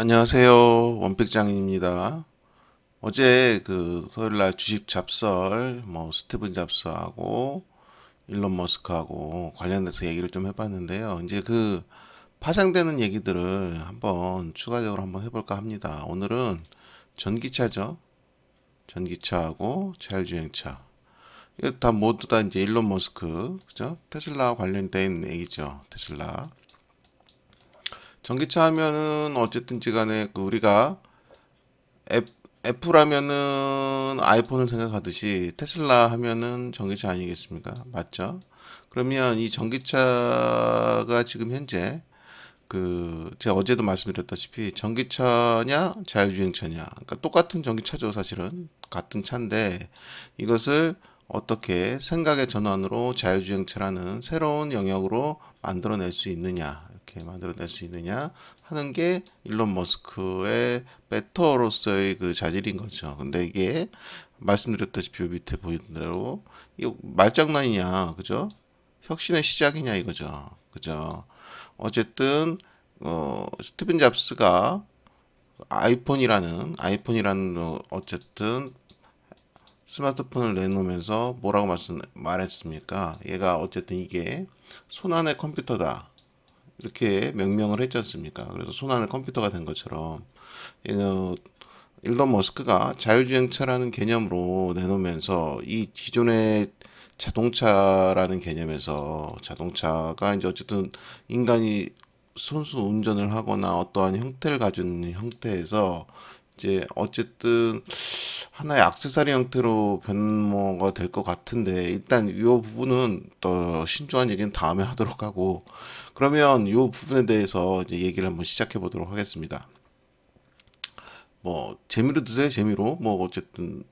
안녕하세요. 원픽장입니다. 어제 토요일날 주식 잡설, 스티븐 잡스하고 일론 머스크하고 관련돼서 얘기를 좀 해봤는데요. 이제 파생되는 얘기들을 추가적으로 한번 해볼까 합니다. 오늘은 전기차죠. 전기차하고 자율주행차. 이거 다 모두 다 이제 일론 머스크, 그죠? 테슬라 관련된 얘기죠. 테슬라. 전기차 하면은 어쨌든지 간에 우리가 애, 애플하면은 아이폰을 생각하듯이 테슬라 하면은 전기차 아니겠습니까? 맞죠? 그러면 이 전기차가 지금 현재 제가 어제도 말씀드렸다시피 전기차냐 자율주행차냐, 그러니까 똑같은 전기차죠. 사실은 같은 차인데 이것을 어떻게 생각의 전환으로 자율주행차라는 새로운 영역으로 만들어낼 수 있느냐, 이렇게 만들어낼 수 있느냐 하는 게 일론 머스크의 배터로서의 자질인 거죠. 근데 이게 말씀드렸다시피 밑에 보이는 대로 이거 말장난이냐, 그죠? 혁신의 시작이냐 이거죠. 그죠? 어쨌든 스티븐 잡스가 아이폰이라는 어쨌든 스마트폰을 내놓으면서 뭐라고 말했습니까? 얘가 어쨌든 이게 손안의 컴퓨터다, 이렇게 명명을 했지 않습니까? 그래서 손안의 컴퓨터가 된 것처럼 얘는 일론 머스크가 자율주행차라는 개념으로 내놓으면서 이 기존의 자동차라는 개념에서 자동차가 이제 어쨌든 인간이 손수 운전을 하거나 어떠한 형태를 가진 형태에서 이제 어쨌든 하나의 액세서리 형태로 변모가 될 것 같은데, 일단 이 부분은 더 신중한 얘기는 다음에 하도록 하고, 그러면 이 부분에 대해서 이제 얘기를 한번 시작해 보도록 하겠습니다. 재미로 드세요. 재미로. 어쨌든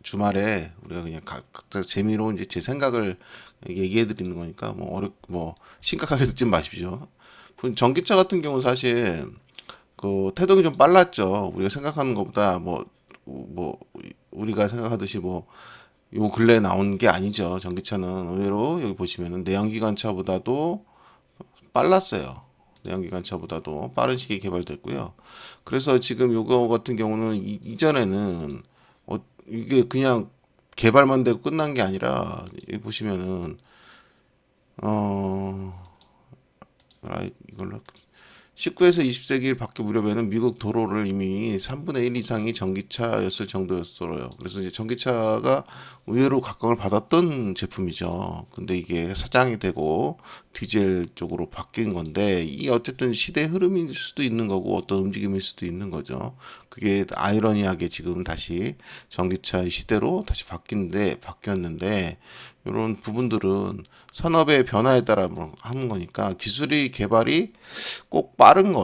주말에 우리가 그냥 각자 재미로 이제 제 생각을 얘기해 드리는 거니까 심각하게 듣지 마십시오. 전기차 같은 경우는 사실 태동이 좀 빨랐죠. 우리가 생각하는 것보다 뭐 우리가 생각하듯이 요 근래에 나온 게 아니죠. 전기차는 의외로 여기 보시면은 내연기관차보다도 빨랐어요. 내연기관차보다도 빠른 시기에 개발됐고요. 그래서 지금 요거 같은 경우는 이전에는 이게 그냥 개발만 되고 끝난 게 아니라, 여기 보시면은 어 이걸로 19에서 20세기 바뀌 무렵에는 미국 도로를 이미 3분의 1 이상이 전기차였을 정도였어요. 그래서 이제 전기차가 의외로 각광을 받았던 제품이죠. 근데 이게 사장이 되고 디젤 쪽으로 바뀐 건데, 이 어쨌든 시대의 흐름일 수도 있는 거고 어떤 움직임일 수도 있는 거죠. 그게 아이러니하게 지금 다시 전기차의 시대로 다시 바뀌었는데, 이런 부분들은 산업의 변화에 따라 하는 거니까 기술의 개발이 꼭 빠른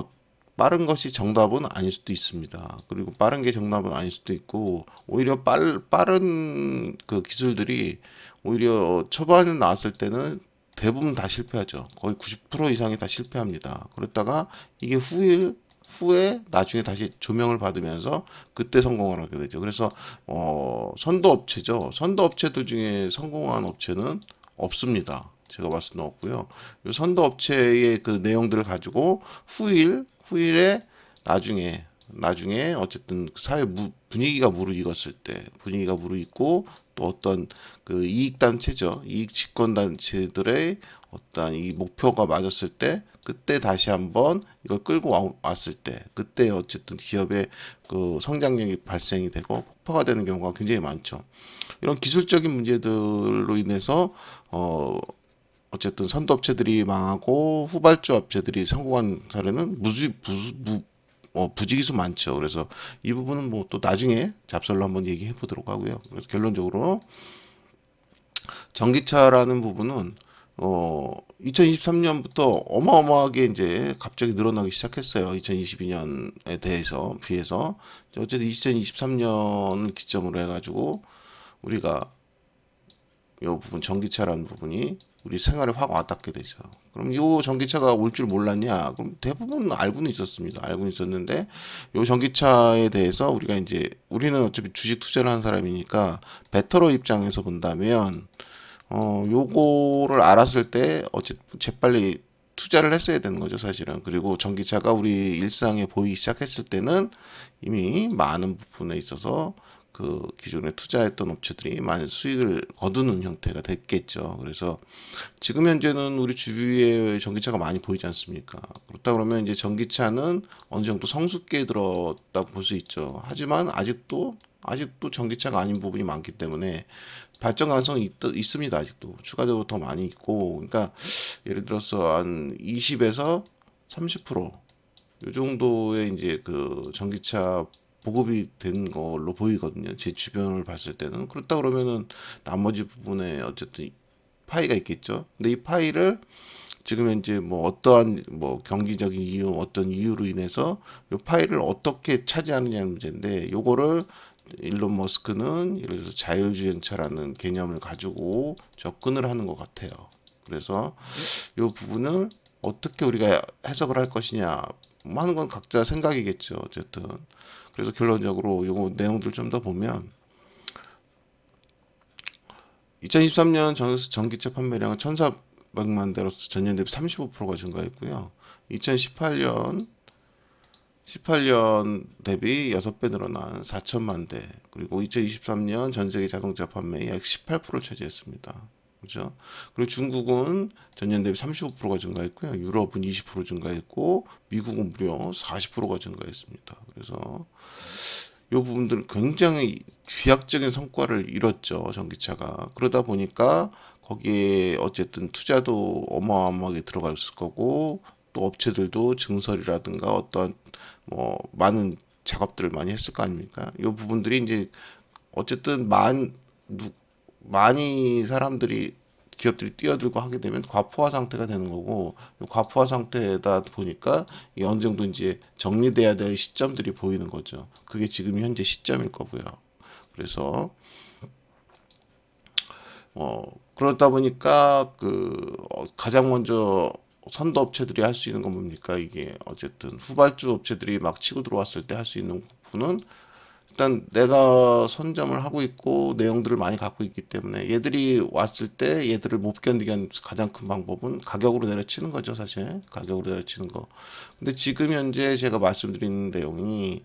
것이 정답은 아닐 수도 있습니다. 그리고 빠른 게 정답은 아닐 수도 있고, 오히려 빠른 기술들이 오히려 초반에 나왔을 때는 대부분 다 실패하죠. 거의 90% 이상이 다 실패합니다. 그랬다가 이게 후에 나중에 다시 조명을 받으면서 그때 성공을 하게 되죠. 그래서 선도 업체죠. 선도 업체들 중에 성공한 업체는 없습니다. 제가 봤을 때는 없고요. 이 선도 업체의 그 내용들을 가지고 후일에 나중에 어쨌든 분위기가 무르익었을 때, 분위기가 무르익고 또 어떤 이익 단체죠, 이익 집권 단체들의 어떤 이 목표가 맞았을 때, 그때 다시 한번 이걸 끌고 왔을 때, 그때 어쨌든 기업의 성장력이 발생이 되고 폭파가 되는 경우가 굉장히 많죠. 이런 기술적인 문제들로 인해서 어쨌든 선도 업체들이 망하고 후발주 업체들이 성공한 사례는 부지기수 많죠. 그래서 이 부분은 또 나중에 잡설로 한번 얘기해 보도록 하고요. 그래서 결론적으로 전기차라는 부분은 2023년부터 어마어마하게 이제 갑자기 늘어나기 시작했어요. 2022년에 비해서. 어쨌든 2023년을 기점으로 해가지고 우리가 이 부분, 전기차라는 부분이 우리 생활에 확 와닿게 되죠. 그럼 이 전기차가 올 줄 몰랐냐? 그럼 대부분 알고는 있었습니다. 알고는 있었는데 이 전기차에 대해서 우리는 어차피 주식 투자를 하는 사람이니까 베터러 입장에서 본다면 요거를 알았을 때 어쨌든 재빨리 투자를 했어야 되는 거죠, 사실은. 그리고 전기차가 우리 일상에 보이기 시작했을 때는 이미 많은 부분에 있어서 그 기존에 투자했던 업체들이 많은 수익을 거두는 형태가 됐겠죠. 그래서 지금 현재는 우리 주위에 전기차가 많이 보이지 않습니까? 그렇다 그러면 이제 전기차는 어느 정도 성숙기에 들었다고 볼 수 있죠. 하지만 아직도 전기차가 아닌 부분이 많기 때문에 발전 가능성이 있습니다. 아직도 추가적으로 더 많이 있고, 그러니까 예를 들어서 한 20에서 30%요 정도의 이제 그 전기차 보급이 된 걸로 보이거든요. 제 주변을 봤을 때는. 그렇다 그러면은 나머지 부분에 어쨌든 파이가 있겠죠. 근데 이 파이를 지금 현재 뭐 어떠한 뭐 경기적인 이유, 어떤 이유로 인해서 이 파이를 어떻게 차지하느냐는 문제인데, 요거를 일론 머스크는 예를 들어서 자율주행차라는 개념을 가지고 접근을 하는 것 같아요. 그래서 이 부분을 어떻게 우리가 해석을 할 것이냐 하는 건 각자 생각이겠죠. 어쨌든 그래서 결론적으로 요 내용들 좀 더 보면 2023년 전기차 판매량은 1,400만 대로서 전년 대비 35%가 증가했고요. 2018년 대비 6배 늘어난 4천만 대, 그리고 2023년 전 세계 자동차 판매의 약 18%를 차지했습니다. 그죠? 그리고 중국은 전년 대비 35%가 증가했고요. 유럽은 20% 증가했고, 미국은 무려 40%가 증가했습니다. 그래서 이 부분들은 굉장히 비약적인 성과를 이뤘죠, 전기차가. 그러다 보니까 거기에 어쨌든 투자도 어마어마하게 들어갔을 거고, 또 업체들도 증설이라든가 어떤 뭐 많은 작업들을 많이 했을 거 아닙니까? 이 부분들이 이제 어쨌든 많이 사람들이 기업들이 뛰어들고 하게 되면 과포화 상태가 되는 거고, 이 과포화 상태다 보니까 이 어느 정도 이제 정리돼야 될 시점들이 보이는 거죠. 그게 지금 현재 시점일 거고요. 그래서 그러다 보니까 가장 먼저 선도 업체들이 할 수 있는 건 뭡니까? 이게 어쨌든 후발주 업체들이 막 치고 들어왔을 때 할 수 있는 부분은, 일단 내가 선점을 하고 있고 내용들을 많이 갖고 있기 때문에 얘들이 왔을 때 얘들을 못 견디게 하는 가장 큰 방법은 가격으로 내려치는 거죠, 사실. 가격으로 내려치는 거. 근데 지금 현재 제가 말씀드리는 내용이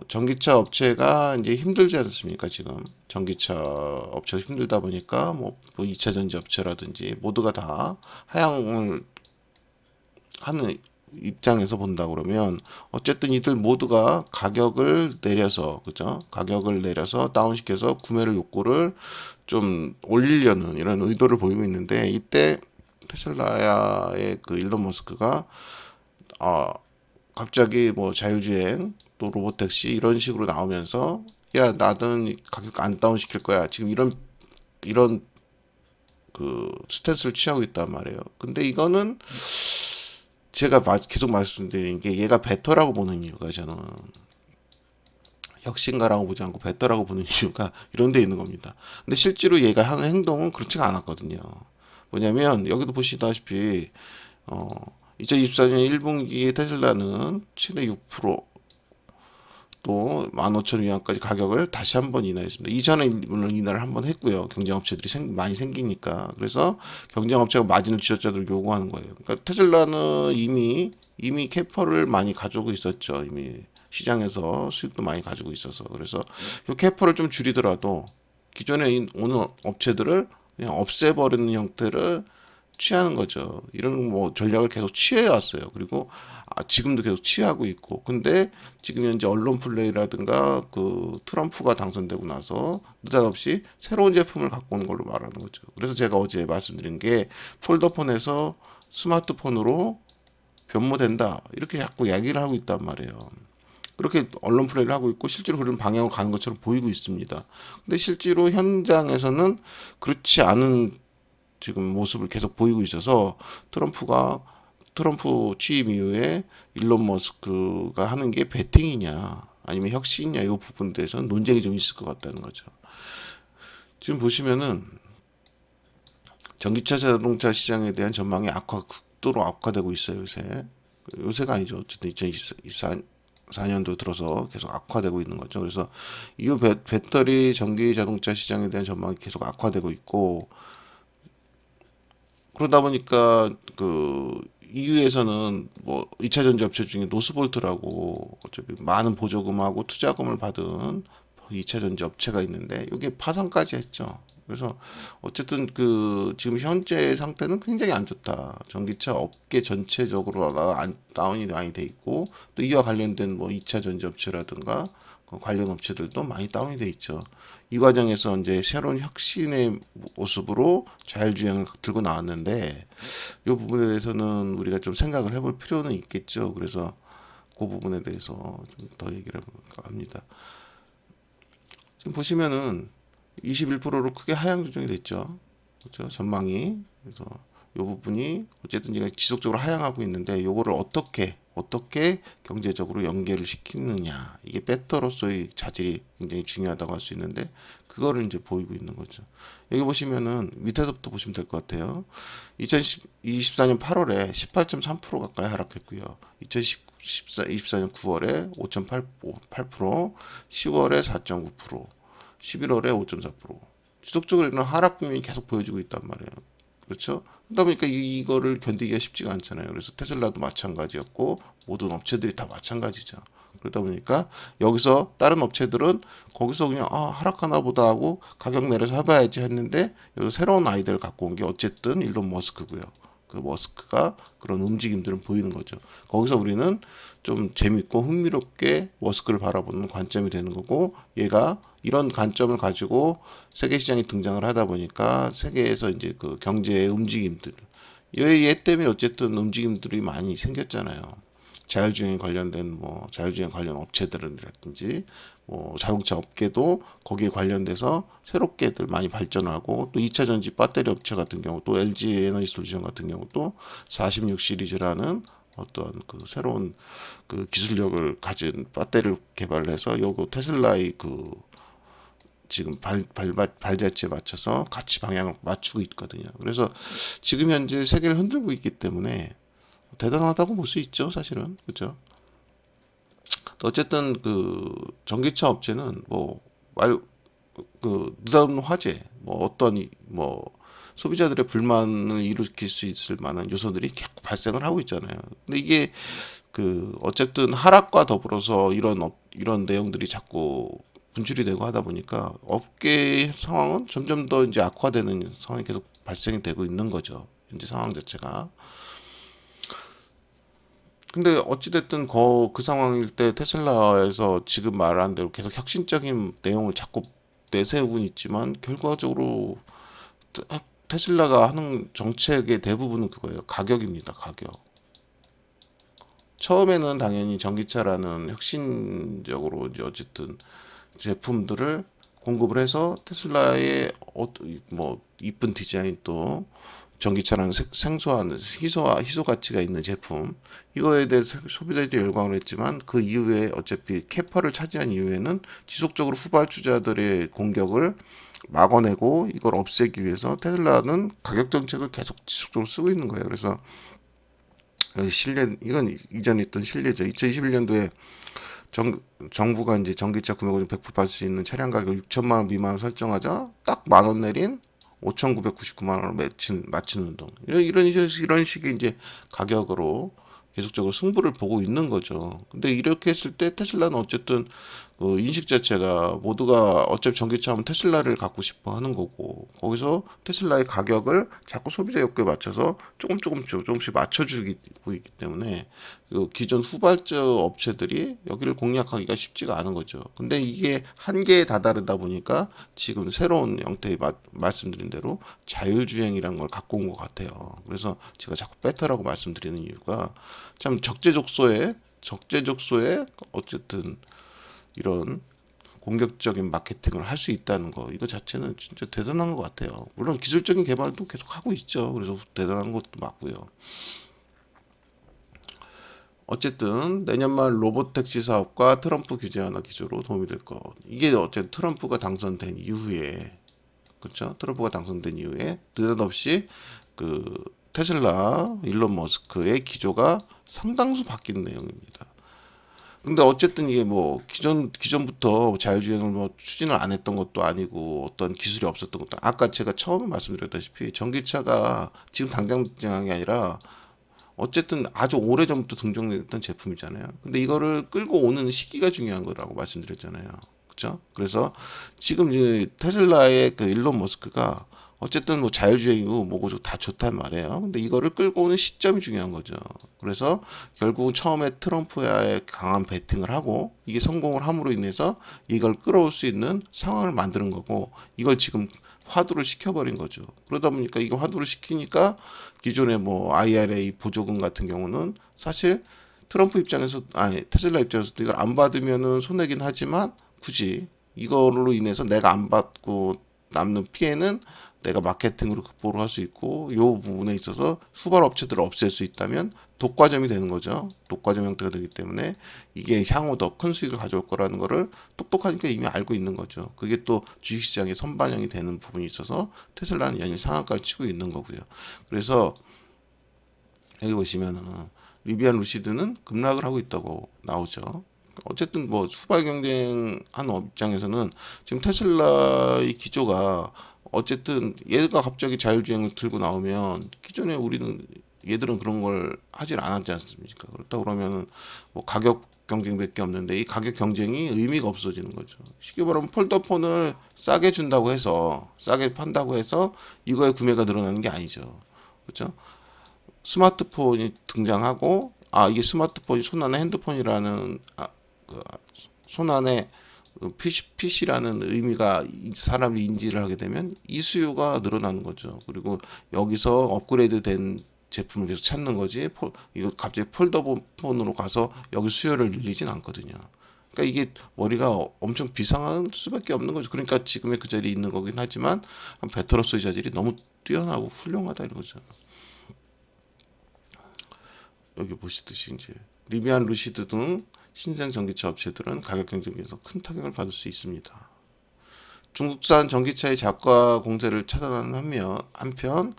전기차 업체가 이제 힘들지 않습니까? 지금 전기차 업체가 힘들다 보니까 뭐 2차 전지 업체라든지 모두가 다 하향을 하는 입장에서 본다 그러면, 어쨌든 이들 모두가 가격을 내려서, 그죠? 가격을 내려서 다운시켜서 구매를 욕구를 좀 올리려는 이런 의도를 보이고 있는데, 이때 테슬라의 그 일론 머스크가 갑자기 뭐 자율주행 또 로보택시 이런 식으로 나오면서, 야 나는 가격 안 다운시킬 거야, 지금 이런 그 스탠스를 취하고 있단 말이에요. 근데 이거는 제가 계속 말씀드리는 게, 얘가 베터라고 보는 이유가, 저는 혁신가라고 보지 않고 베터라고 보는 이유가 이런 데 있는 겁니다. 근데 실제로 얘가 하는 행동은 그렇지가 않았거든요. 뭐냐면 여기도 보시다시피 2024년 1분기에 테슬라는 최대 6%, 또 15,000위안까지 가격을 다시 한번 인하했습니다. 이전에 물론 인하를 한번 했고요. 경쟁업체들이 많이 생기니까. 그래서 경쟁업체가 마진을 지적자들 요구하는 거예요. 그러니까 테슬라는 이미 캐퍼를 많이 가지고 있었죠. 이미 시장에서 수익도 많이 가지고 있어서. 그래서 이 캐퍼를 좀 줄이더라도 기존에 오는 업체들을 그냥 없애버리는 형태를 취하는 거죠. 이런 뭐 전략을 계속 취해 왔어요. 그리고 지금도 계속 취하고 있고. 근데 지금 현재 언론 플레이라든가 그 트럼프가 당선되고 나서 느닷없이 새로운 제품을 갖고 오는 걸로 말하는 거죠. 그래서 제가 어제 말씀드린 게, 폴더폰에서 스마트폰으로 변모된다, 이렇게 자꾸 이야기를 하고 있단 말이에요. 그렇게 언론 플레이를 하고 있고 실제로 그런 방향으로 가는 것처럼 보이고 있습니다. 근데 실제로 현장에서는 그렇지 않은 지금 모습을 계속 보이고 있어서, 트럼프 취임 이후에 일론 머스크가 하는 게 베팅이냐 아니면 혁신이냐, 이 부분에 대해서는 논쟁이 좀 있을 것 같다는 거죠. 지금 보시면은 전기차 자동차 시장에 대한 전망이 극도로 악화되고 있어요. 요새가 아니죠. 어쨌든 2024년도 들어서 계속 악화되고 있는 거죠. 그래서 이 배터리 전기 자동차 시장에 대한 전망이 계속 악화되고 있고, 그러다 보니까 그 EU에서는 뭐 2차 전지 업체 중에 노스볼트라고 어차피 많은 보조금하고 투자금을 받은 2차 전지 업체가 있는데 이게 파산까지 했죠. 그래서 어쨌든 그 지금 현재 상태는 굉장히 안 좋다. 전기차 업계 전체적으로가 다운이 많이 돼 있고 또 이와 관련된 뭐 2차 전지 업체라든가 그 관련 업체들도 많이 다운이 돼 있죠. 이 과정에서 이제 새로운 혁신의 모습으로 자율주행을 들고 나왔는데 이 부분에 대해서는 우리가 좀 생각을 해볼 필요는 있겠죠. 그래서 그 부분에 대해서 좀 더 얘기를 해볼까 합니다. 지금 보시면은 21%로 크게 하향 조정이 됐죠. 그렇죠? 전망이. 그래서 이 부분이 어쨌든 지금 지속적으로 하향하고 있는데 요거를 어떻게 경제적으로 연계를 시키느냐. 이게 배터로서의 자질이 굉장히 중요하다고 할 수 있는데 그거를 이제 보이고 있는 거죠. 여기 보시면은 밑에서부터 보시면 될 것 같아요. 2024년 8월에 18.3% 가까이 하락했고요. 2024년 9월에 5.8%, 10월에 4.9%, 11월에 5.4%. 지속적으로 이런 하락 국면이 계속 보여지고 있단 말이에요. 그렇죠? 그러다 보니까 이거를 견디기가 쉽지가 않잖아요. 그래서 테슬라도 마찬가지였고 모든 업체들이 다 마찬가지죠. 그러다 보니까 여기서 다른 업체들은 거기서 그냥 하락하나 보다 하고 가격 내려서 해봐야지 했는데 여기서 새로운 아이디어를 갖고 온 게 어쨌든 일론 머스크고요. 그 머스크가 그런 움직임들은 보이는 거죠. 거기서 우리는 좀 재밌고 흥미롭게 머스크를 바라보는 관점이 되는 거고 얘가 이런 관점을 가지고 세계 시장에 등장을 하다 보니까 세계에서 이제 그 경제의 움직임들 얘 때문에 어쨌든 움직임들이 많이 생겼잖아요. 자율주행 관련된 뭐 자율주행 관련 업체들이라든지 뭐 자동차 업계도 거기에 관련돼서 새롭게들 많이 발전하고 또 2차 전지 배터리 업체 같은 경우 또 LG 에너지 솔루션 같은 경우도 46 시리즈라는 어떤 그 새로운 그 기술력을 가진 배터리를 개발해서 요거 테슬라의 그 지금 발자취에 맞춰서 같이 방향을 맞추고 있거든요. 그래서 지금 현재 세계를 흔들고 있기 때문에 대단하다고 볼 수 있죠, 사실은. 그렇죠? 어쨌든 그 전기차 업체는 그 느닷없는 화재, 뭐 어떤 뭐 소비자들의 불만을 일으킬 수 있을 만한 요소들이 계속 발생을 하고 있잖아요. 근데 이게 그 어쨌든 하락과 더불어서 이런 내용들이 자꾸 분출이 되고 하다 보니까 업계의 상황은 점점 더 이제 악화되는 상황이 계속 발생이 되고 있는 거죠. 현재 상황 자체가. 근데 어찌됐든 그 상황일 때 테슬라에서 지금 말한 대로 계속 혁신적인 내용을 자꾸 내세우곤 있지만 결과적으로 테슬라가 하는 정책의 대부분은 그거예요. 가격입니다. 가격. 처음에는 당연히 전기차라는 혁신적으로 이제 어쨌든 제품들을 공급을 해서 테슬라의 뭐 이쁜 디자인 또 전기차라는 생소한 희소 가치가 있는 제품 이거에 대해서 소비자들이 열광을 했지만 그 이후에 어차피 캐파를 차지한 이후에는 지속적으로 후발주자들의 공격을 막아내고 이걸 없애기 위해서 테슬라는 가격 정책을 계속 지속적으로 쓰고 있는 거예요. 그래서 이건 이전에 있던 신뢰죠. 2021년도에 정부가 이제 전기차 구매금리 100% 받을 수 있는 차량 가격 6천만 원 미만을 설정하자 딱 만 원 내린 5,999만 원을 맞추는 등 이런 식의 이제 가격으로 계속적으로 승부를 보고 있는 거죠. 근데 이렇게 했을 때 테슬라는 어쨌든 그 인식 자체가 모두가 어차피 전기차 하면 테슬라를 갖고 싶어 하는 거고 거기서 테슬라의 가격을 자꾸 소비자 욕구에 맞춰서 조금씩 맞춰주고 있기 때문에 그 기존 후발주 업체들이 여기를 공략하기가 쉽지가 않은 거죠. 근데 이게 한계에 다다르다 보니까 지금 새로운 형태의 말씀드린 대로 자율주행이라는 걸 갖고 온 것 같아요. 그래서 제가 자꾸 베타라고 말씀드리는 이유가 참 적재적소에 어쨌든 이런 공격적인 마케팅을 할 수 있다는 거 이거 자체는 진짜 대단한 것 같아요. 물론 기술적인 개발도 계속 하고 있죠. 그래서 대단한 것도 맞고요. 어쨌든 내년 말 로봇택시 사업과 트럼프 규제 완화 기조로 도움이 될 것. 이게 어쨌든 트럼프가 당선된 이후에 그렇죠? 트럼프가 당선된 이후에 느닷없이 그 테슬라 일론 머스크의 기조가 상당수 바뀐 내용입니다. 근데 어쨌든 이게 뭐 기존부터 자율주행을 뭐 추진을 안 했던 것도 아니고 어떤 기술이 없었던 것도 아까 제가 처음에 말씀드렸다시피 전기차가 지금 당장 등장한 게 아니라 어쨌든 아주 오래 전부터 등장했던 제품이잖아요. 근데 이거를 끌고 오는 시기가 중요한 거라고 말씀드렸잖아요. 그렇죠? 그래서 지금 이 테슬라의 그 일론 머스크가 어쨌든 뭐 자율주행이고 뭐고 다 좋단 말이에요. 근데 이거를 끌고 오는 시점이 중요한 거죠. 그래서 결국 처음에 트럼프와의 강한 배팅을 하고 이게 성공을 함으로 인해서 이걸 끌어올 수 있는 상황을 만드는 거고 이걸 지금 화두를 시켜버린 거죠. 그러다 보니까 이거 화두를 시키니까 기존의 뭐 IRA 보조금 같은 경우는 사실 트럼프 입장에서 아니 테슬라 입장에서도 이걸 안 받으면은 손해긴 하지만 굳이 이걸로 인해서 내가 안 받고 남는 피해는 내가 마케팅으로 극복을 할 수 있고 요 부분에 있어서 수발 업체들을 없앨 수 있다면 독과점이 되는 거죠. 독과점 형태가 되기 때문에 이게 향후 더 큰 수익을 가져올 거라는 거를 똑똑하니까 이미 알고 있는 거죠. 그게 또 주식시장에 선반영이 되는 부분이 있어서 테슬라는 연일 상한가를 치고 있는 거고요. 그래서 여기 보시면은 리비안 루시드는 급락을 하고 있다고 나오죠. 어쨌든 뭐 수발 경쟁한 입장에서는 지금 테슬라의 기조가 어쨌든 얘가 갑자기 자율주행을 들고 나오면 기존에 우리는 얘들은 그런 걸 하질 않았지 않습니까? 그렇다 그러면은 뭐 가격 경쟁밖에 없는데 이 가격 경쟁이 의미가 없어지는 거죠. 쉽게 말하면 폴더폰을 싸게 준다고 해서 싸게 판다고 해서 이거의 구매가 늘어나는 게 아니죠. 그렇죠? 스마트폰이 등장하고 아 이게 스마트폰이 손안의 핸드폰이라는 그 손안의 PC라는 의미가 사람이 인지를 하게 되면 이 수요가 늘어나는 거죠. 그리고 여기서 업그레이드된 제품을 계속 찾는 거지 이거 갑자기 폴더폰으로 가서 여기 수요를 늘리진 않거든요. 그러니까 이게 머리가 엄청 비상할 수밖에 없는 거죠. 그러니까 지금의 그 자리에 있는 거긴 하지만 배터로서의 자질이 너무 뛰어나고 훌륭하다 이거죠. 여기 보시듯이 이제 리비안 루시드 등 신생 전기차 업체들은 가격 경쟁에서 큰 타격을 받을 수 있습니다. 중국산 전기차의 자가 공세를 차단하는 한편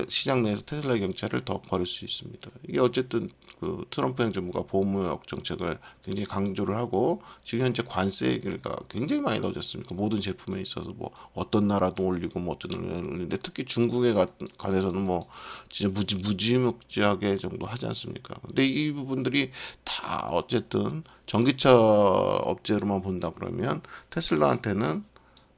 시장 내에서 테슬라 경차를 더 벌일 수 있습니다. 이게 어쨌든 그 트럼프 행정부가 보호무역 정책을 굉장히 강조를 하고 지금 현재 관세가 굉장히 많이 넣어졌습니다. 모든 제품에 있어서 뭐 어떤 나라도 올리고 뭐 어떤 나라도 올리는데 특히 중국에 관해서는 뭐 진짜 무지막지하게 정도 하지 않습니까? 근데 이 부분들이 다 어쨌든 전기차 업체로만 본다 그러면 테슬라한테는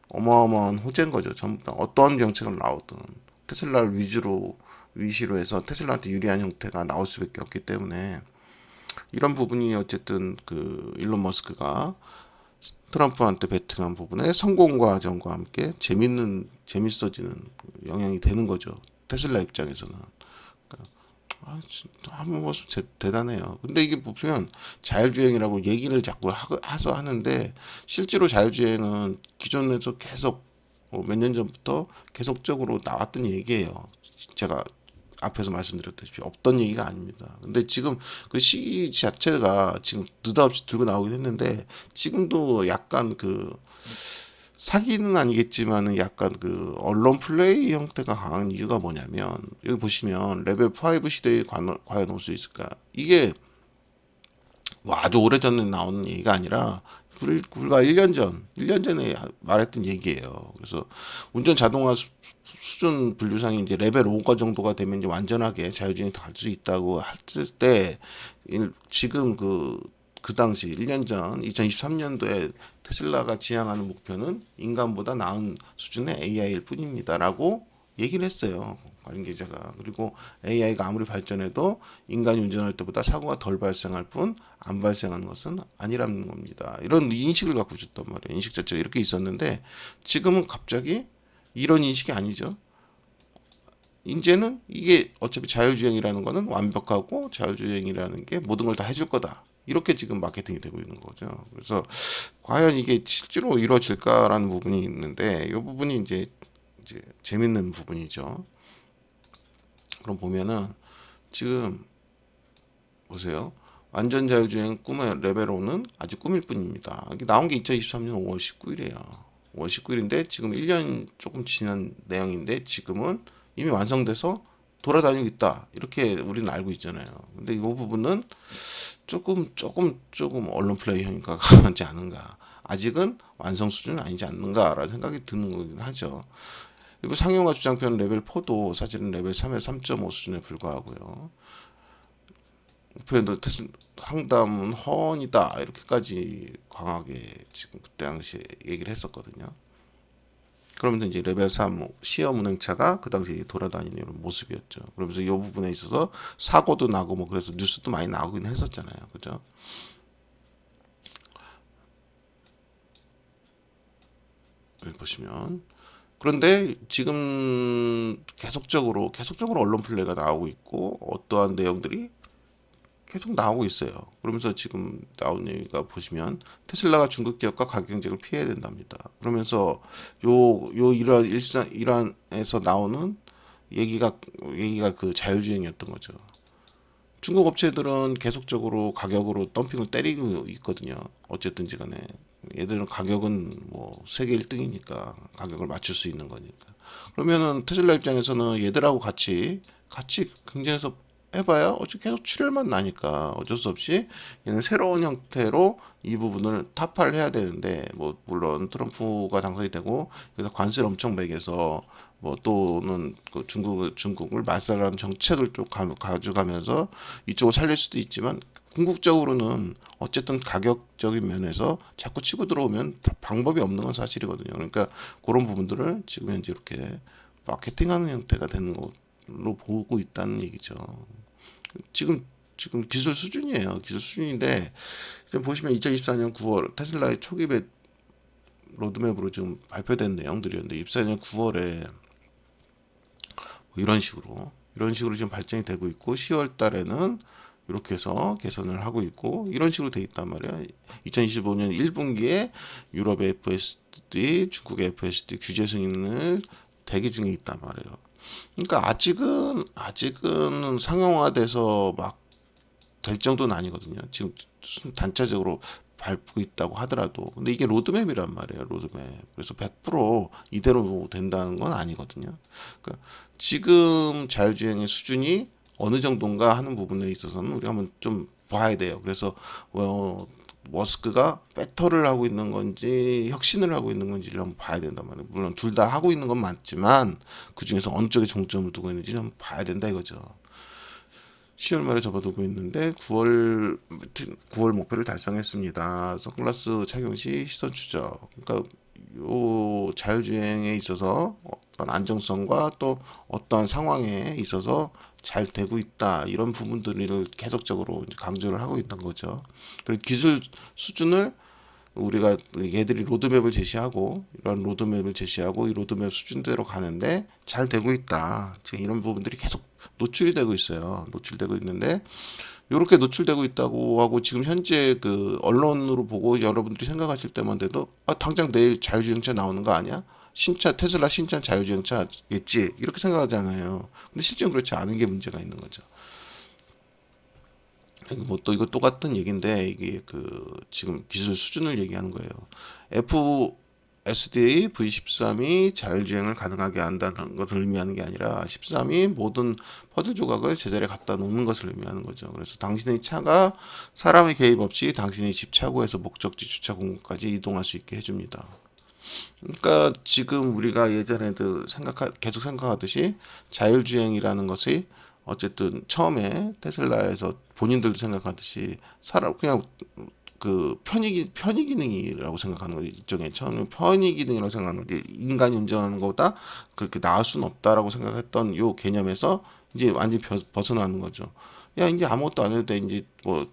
어마어마한 호재인 거죠. 전부 다 어떤 정책을 나오든 테슬라를 위시로 해서 테슬라한테 유리한 형태가 나올 수밖에 없기 때문에 이런 부분이 어쨌든 그 일론 머스크가 트럼프한테 베팅한 부분에 성공 과정과 함께 재밌어지는 영향이 되는 거죠. 테슬라 입장에서는. 한번 봐서 대단해요. 근데 이게 보면 자율주행이라고 얘기를 자꾸 하는데 실제로 자율주행은 기존에서 계속 몇 년 전부터 계속적으로 나왔던 얘기예요. 제가 앞에서 말씀드렸다시피 없던 얘기가 아닙니다. 근데 지금 그 시기 자체가 지금 느닷없이 들고 나오긴 했는데 지금도 약간 그 사기는 아니겠지만은 약간 그 언론 플레이 형태가 강한 이유가 뭐냐면 여기 보시면 레벨 5 시대에 과연 올 수 있을까? 이게 뭐 아주 오래전에 나오는 얘기가 아니라 불과 1년 전에 말했던 얘기예요. 그래서 운전 자동화 수준 분류상이 이제 레벨 5가 정도가 되면 이제 완전하게 자율주행이 갈 수 있다고 했을 때 지금 그 당시 1년 전 2023년도에 테슬라가 지향하는 목표는 인간보다 나은 수준의 AI일 뿐입니다라고 얘기를 했어요. 관계자가. 그리고 AI가 아무리 발전해도 인간이 운전할 때보다 사고가 덜 발생할 뿐 안 발생하는 것은 아니라는 겁니다. 이런 인식을 갖고 있었단 말이에요. 인식 자체가 이렇게 있었는데 지금은 갑자기 이런 인식이 아니죠. 이제는 이게 어차피 자율주행이라는 거는 완벽하고 자율주행이라는 게 모든 걸 다 해줄 거다. 이렇게 지금 마케팅이 되고 있는 거죠. 그래서 과연 이게 실제로 이루어질까라는 부분이 있는데 이 부분이 이제 재밌는 부분이죠. 그럼 보면은 지금 보세요. 완전 자율주행 꿈의 레벨 5는 아직 꿈일 뿐입니다. 이게 나온 게 2023년 5월 19일이에요. 5월 19일인데 지금 1년 조금 지난 내용인데 지금은 이미 완성돼서 돌아다니고 있다. 이렇게 우리는 알고 있잖아요. 근데 이 부분은 조금 언론 플레이 효과가 하지 않은가. 아직은 완성 수준은 아니지 않는가라는 생각이 드는 거긴 하죠. 일부 상용화 주장편 레벨 4도 사실은 레벨 3에 3.5 수준에 불과하고요. 목표도 상담은 허언이다 이렇게까지 강하게 지금 그때 당시에 얘기를 했었거든요. 그러면서 이제 레벨 3 시험 운행차가 그 당시에 돌아다니는 이런 모습이었죠. 그러면서 이 부분에 있어서 사고도 나고 뭐 그래서 뉴스도 많이 나오긴 했었잖아요. 그죠? 여기 보시면 그런데 지금 계속적으로 언론 플레이가 나오고 있고 어떠한 내용들이 계속 나오고 있어요. 그러면서 지금 나온 얘기가 보시면 테슬라가 중국 기업과 가격 경쟁을 피해야 된답니다. 그러면서 이란에서 나오는 얘기가 그 자율주행이었던 거죠. 중국 업체들은 계속적으로 가격으로 덤핑을 때리고 있거든요. 어쨌든지 간에 얘들은 가격은 뭐 세계 1등이니까 가격을 맞출 수 있는 거니까. 그러면은 테슬라 입장에서는 얘들하고 같이 경쟁해서 해봐야 어차피 계속 출혈만 나니까 어쩔 수 없이 얘는 새로운 형태로 이 부분을 타파를 해야 되는데 뭐 물론 트럼프가 당선이 되고 여기서 관세를 엄청 매겨서 뭐 또는 그 중국을 말살하는 정책을 좀 가져가면서 이쪽을 살릴 수도 있지만 궁극적으로는 어쨌든 가격적인 면에서 자꾸 치고 들어오면 방법이 없는 건 사실이거든요. 그러니까 그런 부분들을 지금 현재 이렇게 마케팅하는 형태가 되는 걸로 보고 있다는 얘기죠. 지금 기술 수준이에요. 기술 수준인데 지금 보시면 2024년 9월 테슬라의 초기 로드맵으로 지금 발표된 내용들이었는데 24년 9월에 뭐 이런 식으로 지금 발전이 되고 있고 10월 달에는 이렇게 해서 개선을 하고 있고 이런 식으로 돼 있단 말이야. 2025년 1분기에 유럽의 FSD, 중국의 FSD 규제 승인을 대기 중에 있단 말이에요. 그러니까 아직은 상용화돼서 막 될 정도는 아니거든요. 지금 단차적으로 밟고 있다고 하더라도 근데 이게 로드맵이란 말이에요. 로드맵. 그래서 100% 이대로 된다는 건 아니거든요. 그러니까 지금 자율주행의 수준이 어느 정도인가 하는 부분에 있어서는 우리가 한번 좀 봐야 돼요. 그래서 머스크가 배터를 하고 있는 건지 혁신을 하고 있는 건지를 한번 봐야 된단 말이에요. 물론 둘 다 하고 있는 건 맞지만 그 중에서 어느 쪽에 중점을 두고 있는지 한번 봐야 된다 이거죠. 10월 말에 접어들고 있는데 9월 목표를 달성했습니다. 선글라스 착용 시 시선 추적. 그러니까 요 자율주행에 있어서 어떤 안정성과 또 어떠한 상황에 있어서 잘 되고 있다 이런 부분들을 계속적으로 강조를 하고 있는 거죠. 그리고 기술 수준을 우리가 얘들이 로드맵을 제시하고 이런 로드맵을 제시하고 이 로드맵 수준대로 가는데 잘 되고 있다. 지금 이런 부분들이 계속 노출이 되고 있어요. 노출되고 있는데 이렇게 노출되고 있다고 하고 지금 현재 그 언론으로 보고 여러분들이 생각하실 때만 돼도 당장 내일 자율주행차 나오는 거 아니야? 테슬라 신차 자율주행차겠지 이렇게 생각하잖아요. 근데 실제는 그렇지 않은 게 문제가 있는 거죠. 뭐 또 이거 똑같은 얘기인데 이게 그 지금 기술 수준을 얘기하는 거예요. FSD V13이 자율주행을 가능하게 한다는 것을 의미하는 게 아니라 13이 모든 퍼즐 조각을 제자리에 갖다 놓는 것을 의미하는 거죠. 그래서 당신의 차가 사람의 개입 없이 당신의 집 차고에서 목적지 주차 공간까지 이동할 수 있게 해줍니다. 그러니까 지금 우리가 예전에도 계속 생각하듯이 자율주행이라는 것이 어쨌든 처음에 테슬라에서 본인들도 생각하듯이 그냥 그 편의 기능이라고 생각하는 거지. 일종의 처음에 편의 기능이라고 생각하는 거지. 인간이 운전하는 것보다 그렇게 나을 수는 없다라고 생각했던 요 개념에서 이제 완전히 벗어나는 거죠. 야 이제 아무것도 안 해도 돼. 이제 뭐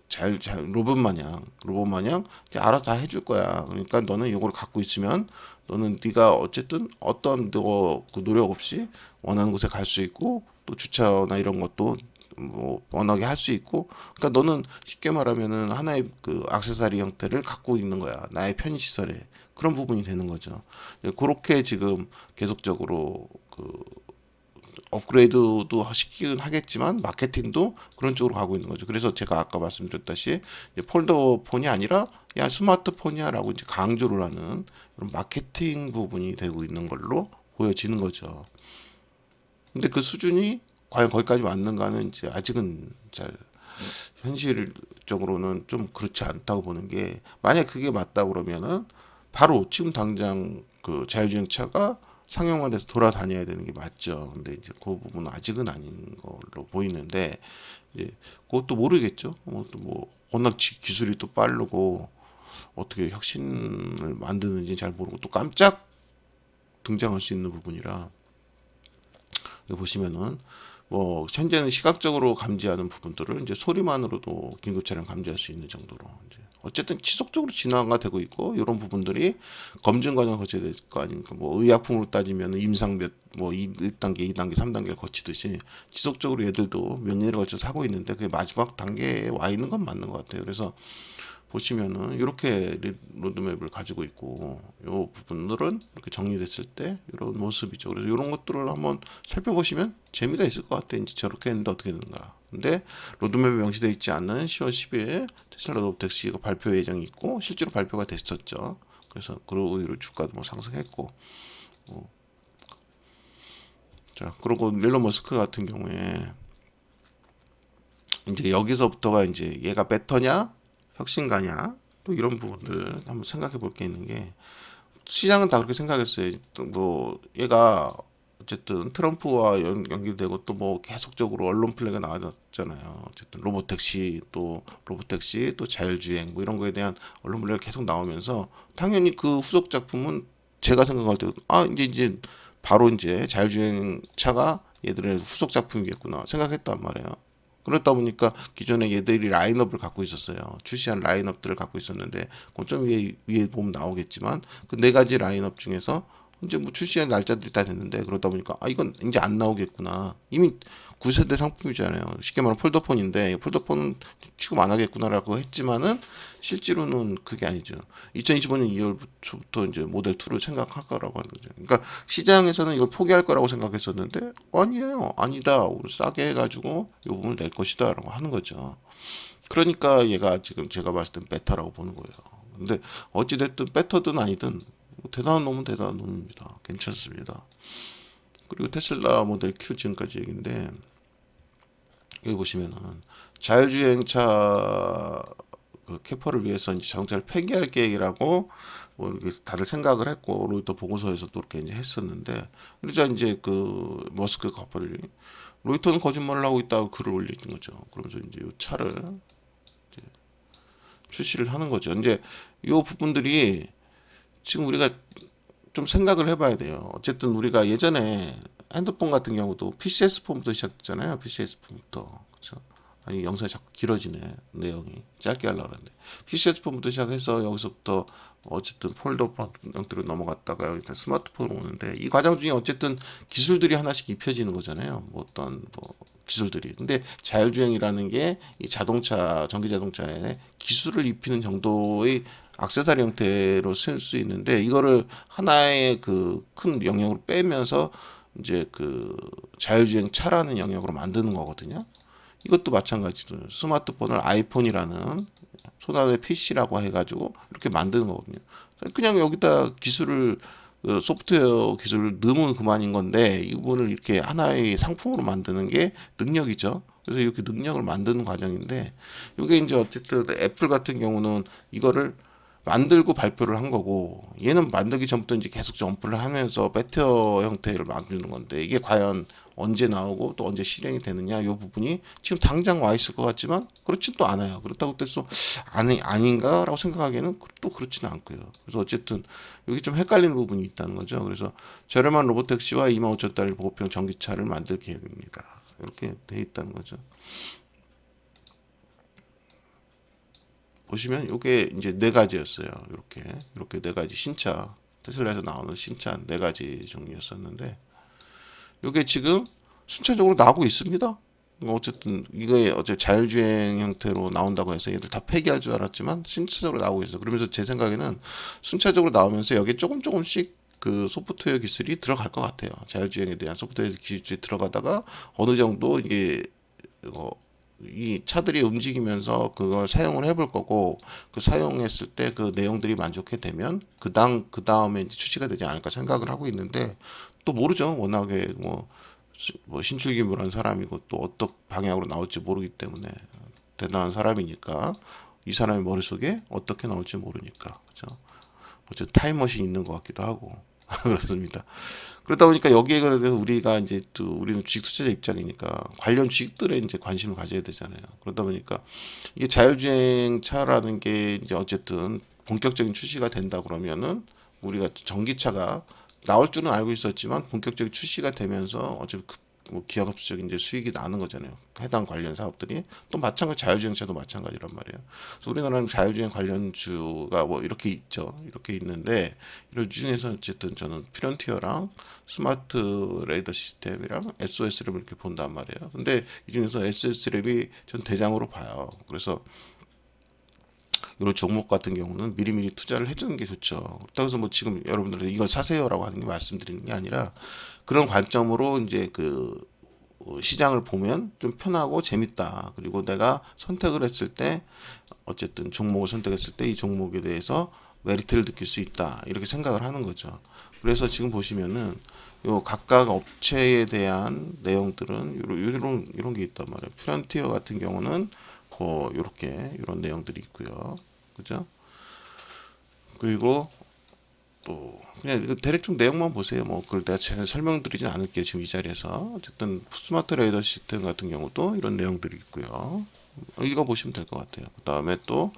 로봇 마냥 이제 알아서 다 해줄 거야. 그러니까 너는 이걸 갖고 있으면 너는 네가 어쨌든 어떤 그 노력 없이 원하는 곳에 갈 수 있고 또 주차나 이런 것도 뭐 원하게 할 수 있고 그러니까 너는 쉽게 말하면은 하나의 그 액세서리 형태를 갖고 있는 거야. 나의 편의 시설에 그런 부분이 되는 거죠. 그렇게 지금 계속적으로 그 업그레이드도 시키긴 하겠지만 마케팅도 그런 쪽으로 가고 있는 거죠. 그래서 제가 아까 말씀드렸다시피 폴더폰이 아니라 야 스마트폰이야 라고 이제 강조를 하는 그런 마케팅 부분이 되고 있는 걸로 보여지는 거죠. 근데 그 수준이 과연 거기까지 왔는가는 이제 아직은 잘 현실적으로는 좀 그렇지 않다고 보는 게, 만약 그게 맞다 그러면은 바로 지금 당장 그 자율주행차가 상용화돼서 돌아다녀야 되는 게 맞죠. 근데 이제 그 부분은 아직은 아닌 걸로 보이는데, 이제 그것도 모르겠죠. 뭐 워낙 기술이 또 빠르고 어떻게 혁신을 만드는지 잘 모르고 또 깜짝 등장할 수 있는 부분이라, 여기 보시면은 뭐 현재는 시각적으로 감지하는 부분들을 이제 소리만으로도 긴급 차량 감지할 수 있는 정도로 이제 어쨌든 지속적으로 진화가 되고 있고, 이런 부분들이 검증 과정을 거쳐야 될 거 아닙니까? 뭐 의약품으로 따지면 임상 뭐 1단계, 2단계, 3단계를 거치듯이 지속적으로 얘들도 몇 년을 거쳐서 하고 있는데, 그게 마지막 단계에 와 있는 건 맞는 것 같아요. 그래서 보시면은 이렇게 로드맵을 가지고 있고, 요 부분들은 이렇게 정리됐을 때 이런 모습이죠. 그래서 이런 것들을 한번 살펴보시면 재미가 있을 것 같아요. 이제 저렇게 했는데 어떻게 되는가. 근데 로드맵에 명시되어 있지 않는 10월 10일 테슬라 로보택시가 발표 예정이 있고, 실제로 발표가 됐었죠. 그래서 그로 의로 주가도 뭐 상승했고, 자, 그리고 일론 머스크 같은 경우에 이제 여기서부터가 이제 얘가 베터냐 혁신가냐, 또 이런 부분들 한번 생각해 볼 게 있는 게, 시장은 다 그렇게 생각했어요. 또 얘가 어쨌든 트럼프와 연결되고 또 뭐 계속적으로 언론 플레이가 나왔잖아요. 어쨌든 로보택시 또 자율주행 뭐 이런 거에 대한 언론 플레이가 계속 나오면서, 당연히 그 후속 작품은 제가 생각할 때 이제 바로 이제 자율주행 차가 얘들의 후속 작품이겠구나 생각했단 말이에요. 그렇다 보니까 기존에 얘들이 라인업을 갖고 있었어요. 출시한 라인업들을 갖고 있었는데, 좀 위에 보면 나오겠지만 그 네 가지 라인업 중에서 이제 뭐 출시한 날짜들이 다 됐는데, 그러다 보니까 이건 이제 안 나오겠구나. 이미 9세대 상품이잖아요. 쉽게 말하면 폴더폰인데 폴더폰은 취급 안 하겠구나라고 했지만은 실제로는 그게 아니죠. 2025년 2월부터 이제 모델 2를 생각할 거라고 하는 거죠. 그러니까 시장에서는 이걸 포기할 거라고 생각했었는데, 아니에요. 아니다. 우리 싸게 해가지고 이 부분을 낼 것이다라고 하는 거죠. 그러니까 얘가 지금 제가 봤을 땐 베터라고 보는 거예요. 근데 어찌됐든 베터든 아니든 대단한 놈은 대단한 놈입니다. 괜찮습니다. 그리고 테슬라 모델 Q 지금까지 얘기인데, 여기 보시면은 자율주행차 그 캐퍼를 위해서 이제 자동차를 폐기할 계획이라고 뭐 이렇게 다들 생각을 했고, 로이터 보고서에서도 이렇게 이제 했었는데, 그러자 이제 그 머스크 커플이 로이터는 거짓말을 하고 있다고 글을 올리는 거죠. 그러면서 이제 이 차를 이제 출시를 하는 거죠. 이제 이 부분들이 지금 우리가 좀 생각을 해봐야 돼요. 어쨌든 우리가 예전에 핸드폰 같은 경우도 PCS 폰부터 시작했잖아요. PCS 폰부터. 그렇죠? 아니, 영상이 자꾸 길어지네. 내용이 짧게 하려고 하는데, PCS 폰부터 시작해서 여기서부터 어쨌든 폴더폰 형태로 넘어갔다가 일단 스마트폰 오는데, 이 과정 중에 어쨌든 기술들이 하나씩 입혀지는 거잖아요. 뭐 어떤 뭐 기술들이. 근데 자율주행이라는 게 이 자동차, 전기 자동차에 기술을 입히는 정도의 액세서리 형태로 쓸 수 있는데, 이거를 하나의 그 큰 영역으로 빼면서 이제 그 자율주행 차라는 영역으로 만드는 거거든요. 이것도 마찬가지로 스마트폰을 아이폰이라는 손안의 PC라고 해가지고 이렇게 만드는 거거든요. 그냥 여기다 기술을 소프트웨어 기술을 넣으면 그만인 건데, 이 부분을 이렇게 하나의 상품으로 만드는 게 능력이죠. 그래서 이렇게 능력을 만드는 과정인데, 이게 이제 어쨌든 애플 같은 경우는 이거를 만들고 발표를 한 거고, 얘는 만들기 전부터 이제 계속 점프를 하면서 베터 형태를 만드는 건데, 이게 과연 언제 나오고 또 언제 실행이 되느냐, 이 부분이 지금 당장 와 있을 것 같지만 그렇진 또 않아요. 그렇다고 해서 아닌가라고 생각하기에는 또 그렇지는 않고요. 그래서 어쨌든 여기 좀 헷갈리는 부분이 있다는 거죠. 그래서 저렴한 로보택시와 25,000달러 보급형 전기차를 만들 계획입니다. 이렇게 돼 있다는 거죠. 보시면 이게 이제 네 가지였어요. 이렇게 네 가지 신차, 테슬라에서 나오는 신차 네 가지 종류였었는데, 이게 지금 순차적으로 나오고 있습니다. 어쨌든 이게 어제 자율주행 형태로 나온다고 해서 얘들 다 폐기할 줄 알았지만 순차적으로 나오고 있어. 그러면서 제 생각에는 순차적으로 나오면서 여기에 조금씩 그 소프트웨어 기술이 들어갈 것 같아요. 자율주행에 대한 소프트웨어 기술이 들어가다가 어느 정도 이게 이 차들이 움직이면서 그걸 사용을 해볼 거고, 그 사용했을 때 그 내용들이 만족해 되면 그 다음에 이제 출시가 되지 않을까 생각을 하고 있는데, 또 모르죠. 워낙에 뭐 신출귀몰한 사람이고 또 어떤 방향으로 나올지 모르기 때문에 대단한 사람이니까 이 사람의 머릿속에 어떻게 나올지 모르니까 그죠. 어쨌든 타임머신이 있는 것 같기도 하고 그렇습니다. 그러다 보니까 여기에 대해서 우리가 이제 또 우리는 주식 투자자 입장이니까 관련 주식들에 이제 관심을 가져야 되잖아요. 그러다 보니까 이게 자율주행차라는 게 이제 어쨌든 본격적인 출시가 된다 그러면은 우리가 전기차가 나올 줄은 알고 있었지만 본격적인 출시가 되면서 어차피 뭐 기하급수적인 이제 수익이 나는 거잖아요. 해당 관련 사업들이 또 마찬가지 자율주행차도 마찬가지란 말이에요. 그래서 우리나라는 자율주행 관련주가 뭐 이렇게 있죠. 이렇게 있는데 이런 중에서 어쨌든 저는 피런티어랑 스마트 레이더 시스템이랑 SOS 랩을 이렇게 본단 말이에요. 근데 이 중에서 SOS 랩이 전 대장으로 봐요. 그래서 이런 종목 같은 경우는 미리미리 투자를 해주는 게 좋죠. 그렇다고 해서 뭐 지금 여러분들한테 이걸 사세요라고 하는 게 말씀드리는 게 아니라 그런 관점으로 이제 그 시장을 보면 좀 편하고 재밌다. 그리고 내가 선택을 했을 때 어쨌든 종목을 선택했을 때 이 종목에 대해서 메리트를 느낄 수 있다. 이렇게 생각을 하는 거죠. 그래서 지금 보시면은 요 각각 업체에 대한 내용들은 이런 게 있단 말이에요. 프런티어 같은 경우는 뭐 이렇게 이런 내용들이 있고요. 그죠? 그리고 또 그냥 대략 내용만 보세요. 뭐 그걸 내가 설명드리진 않을게요. 지금 이 자리에서 어쨌든 스마트 레이더 시스템 같은 경우도 이런 내용들이 있고요. 읽어보시면 될 것 같아요. 그 다음에 또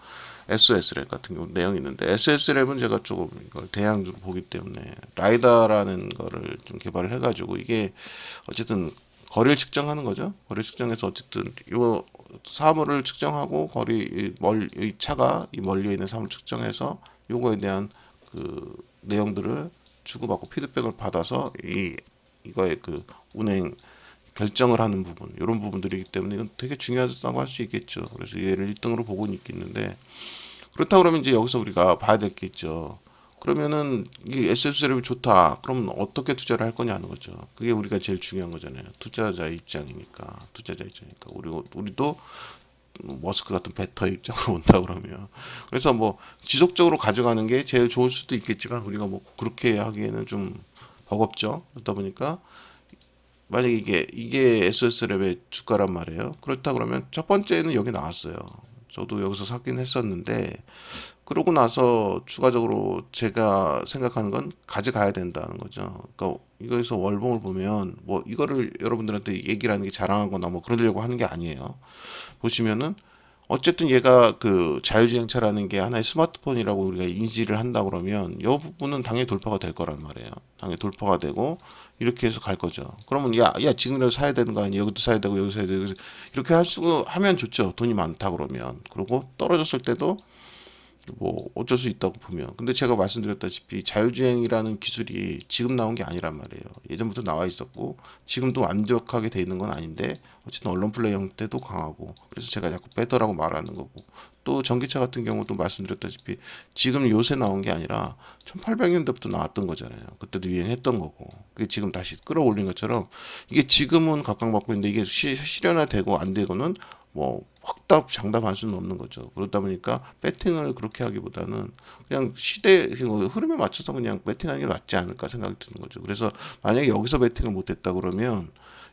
SOS랩 같은 경우 내용이 있는데 SOS랩은 제가 조금 이걸 대양으로 보기 때문에 라이다라는 거를 좀 개발을 해가지고 이게 어쨌든 거리를 측정하는 거죠. 거리를 측정해서 어쨌든 이 사물을 측정하고 이 차가 이 멀리에 있는 사물을 측정해서 요거에 대한 그 내용들을 주고받고 피드백을 받아서 이거의 그 운행 결정을 하는 부분 이런 부분들이기 때문에 이건 되게 중요하다고 할 수 있겠죠. 그래서 얘를 1등으로 보고 있겠는데 그렇다 그러면 이제 여기서 우리가 봐야 될 게 있죠. 그러면은 이 SSL이 좋다. 그러면 어떻게 투자를 할 거냐는 거죠. 그게 우리가 제일 중요한 거잖아요. 투자자 입장이니까. 우리도 머스크 같은 베터 입장으로 본다 그러면 그래서 뭐 지속적으로 가져가는 게 제일 좋을 수도 있겠지만 우리가 뭐 그렇게 하기에는 좀 버겁죠. 그러다 보니까 만약에 이게 SS랩의 주가란 말이에요. 그렇다 그러면 첫 번째는 여기 나왔어요. 저도 여기서 사긴 했었는데 그러고 나서 추가적으로 제가 생각하는 건 가져가야 된다는 거죠. 그러니까 이거에서 월봉을 보면 뭐 이거를 여러분들한테 얘기를 하는 게 자랑하거나 뭐 그러려고 하는 게 아니에요. 보시면은 어쨌든 얘가 그 자율주행차라는 게 하나의 스마트폰이라고 우리가 인지를 한다 그러면 이 부분은 당연히 돌파가 될 거란 말이에요. 당연히 돌파가 되고 이렇게 해서 갈 거죠. 그러면 야 지금이라도 사야 되는 거 아니야? 여기도 사야 되고 여기 사야 되고 이렇게 하면 좋죠. 돈이 많다 그러면. 그리고 떨어졌을 때도 뭐 어쩔 수 있다고 보면 근데 제가 말씀드렸다시피 자율주행이라는 기술이 지금 나온 게 아니란 말이에요. 예전부터 나와 있었고 지금도 완벽하게 돼 있는 건 아닌데 어쨌든 언론 플레이 형태도 강하고 그래서 제가 자꾸 빼더라고 말하는 거고 또 전기차 같은 경우도 말씀드렸다시피 지금 요새 나온 게 아니라 1800년대부터 나왔던 거잖아요. 그때도 유행했던 거고 그게 지금 다시 끌어올린 것처럼 이게 지금은 각광받고 있는데 이게 실현화되고 안 되고는 뭐 확답 장담할 수는 없는 거죠. 그러다 보니까 배팅을 그렇게 하기보다는 그냥 시대 흐름에 맞춰서 그냥 배팅하는 게 낫지 않을까 생각이 드는 거죠. 그래서 만약에 여기서 배팅을 못했다 그러면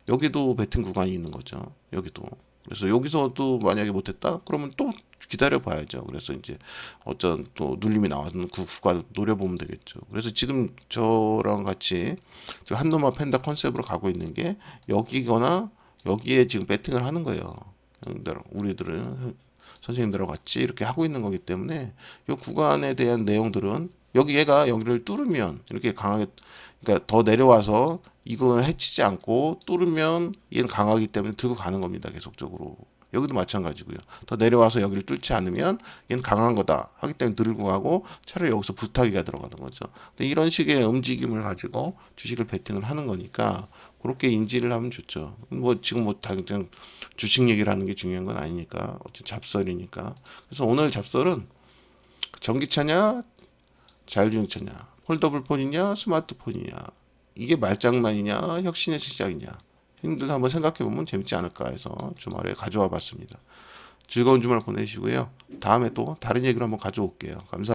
여기도 배팅 구간이 있는 거죠. 여기도. 그래서 여기서도 만약에 못했다 그러면 또 기다려 봐야죠. 그래서 이제 어떤 또 눌림이 나와서 그 구간을 노려보면 되겠죠. 그래서 지금 저랑 같이 한노마 펜다 컨셉으로 가고 있는 게 여기거나 여기에 지금 배팅을 하는 거예요. 우리들은 선생님들하고 같이 이렇게 하고 있는 거기 때문에 이 구간에 대한 내용들은 얘가 여기를 뚫으면 이렇게 강하게 그러니까 더 내려와서 이걸 해치지 않고 뚫으면 얘는 강하기 때문에 들고 가는 겁니다. 계속적으로. 여기도 마찬가지고요. 더 내려와서 여기를 뚫지 않으면 얘는 강한 거다 하기 때문에 들고 가고 차라리 여기서 부타기가 들어가는 거죠. 근데 이런 식의 움직임을 가지고 주식을 베팅을 하는 거니까 그렇게 인지를 하면 좋죠. 뭐 지금 뭐 당장 주식 얘기를 하는 게 중요한 건 아니니까 어쨌든 잡설이니까. 그래서 오늘 잡설은 전기차냐 자율주행차냐 폴더블 폰이냐 스마트폰이냐 이게 말장난이냐 혁신의 시작이냐 형님들도 한번 생각해보면 재밌지 않을까 해서 주말에 가져와 봤습니다. 즐거운 주말 보내시고요. 다음에 또 다른 얘기를 한번 가져올게요. 감사합니다.